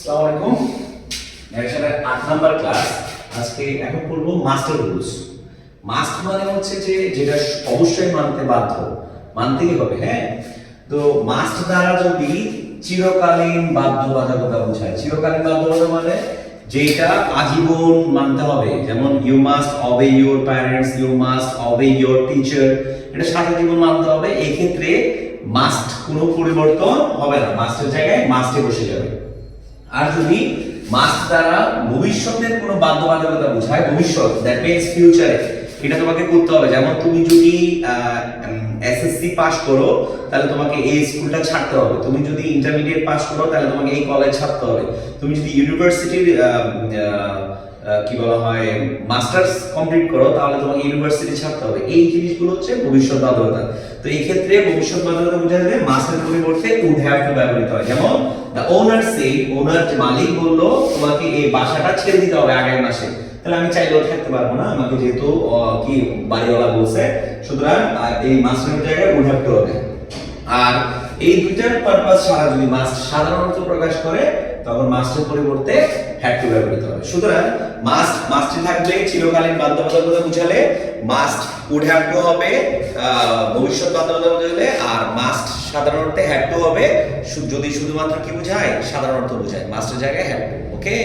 আসসালামু আলাইকুম। ন্যারেশনের 8 number class. আজকে এখন পড়বো মাস্টার রুলস। মাস্ট মানে হচ্ছে যে যেটা অবশ্যই মানতে বাধ্য, মানতেই হবে, হ্যাঁ। তো মাস্ট দ্বারা যদি চিরকালীন বাধ্যবাধকতা বোঝায়, চিরকালীন বাধ্যবাধকতা মানে যেটা আজীবন মানতে হবে, যেমন you must obey your parents, you must obey your teacher, এটা সারা জীবন মানতে হবে। এই ক্ষেত্রে মাস্ট কোনো পরিবর্তন হবে না, মাস্টের জায়গায় মাস্টে বসে যাবে। আর যদি মাস্ট দ্বারা ভবিষ্যতের কোনো বাধ্যবাধকতা বোঝায়, ভবিষ্যৎ দ্যাট মিন্স ফিউচারে, এটা তোমাকে করতে হবে। যেমন তুমি যদি এসএসসি পাস করো তাহলে তোমাকে এই স্কুলটা ছাড়তে হবে, তুমি যদি ইন্টারমিডিয়েট পাস করো তাহলে তোমাকে এই কলেজ ছাড়তে হবে, তুমি যদি ইউনিভার্সিটির কি বলা হয় মাস্টার্স কমপ্লিট করো তাহলে তোমাকে ইউনিভার্সিটি ছাড়তে হবে। এই জিনিসগুলো হচ্ছে ভবিষ্যৎ বাধ্যবাধকতা। তো এই ক্ষেত্রে ভবিষ্যৎ বাধ্যবাধকতা বোঝাতে মাস্টের পরিবর্তে উড হ্যাভ টু ব্যবহৃত হয়। যেমন দ্য ওনার সেড, ওনার মালিক বললো তোমাকে এই বাসাটা ছেড়ে দিতে হবে আগামী মাসে, তাহলে আমি চাইলেও থাকতে পারবো না, আমাকে যেহেতু কি বাড়িওয়ালা বলছে, সুতরাং এই মাস্টের জায়গায় উড হ্যাভ টু হবে। আর এই দুইটার পারপাস ছাড়া যদি মাস্ট সাধারণত প্রকাশ করে তখন মাস্টের পরিবর্তে হ্যাড টু ব্যবহৃত হবে। সুতরাং মাস্টে থাকবে চিরকালীন বাধ্যবাধকতা বুঝালে, মাস্ট উড হ্যাভ টু হবে ভবিষ্যৎ বাধ্যবাধকতা বুঝালে, আর মাস্ট সাধারণত হ্যাড টু হবে যদি শুধুমাত্র কি বোঝায় সাধারণ অর্থ বোঝায়, মাস্টের জায়গায় হ্যাড টু। ওকে।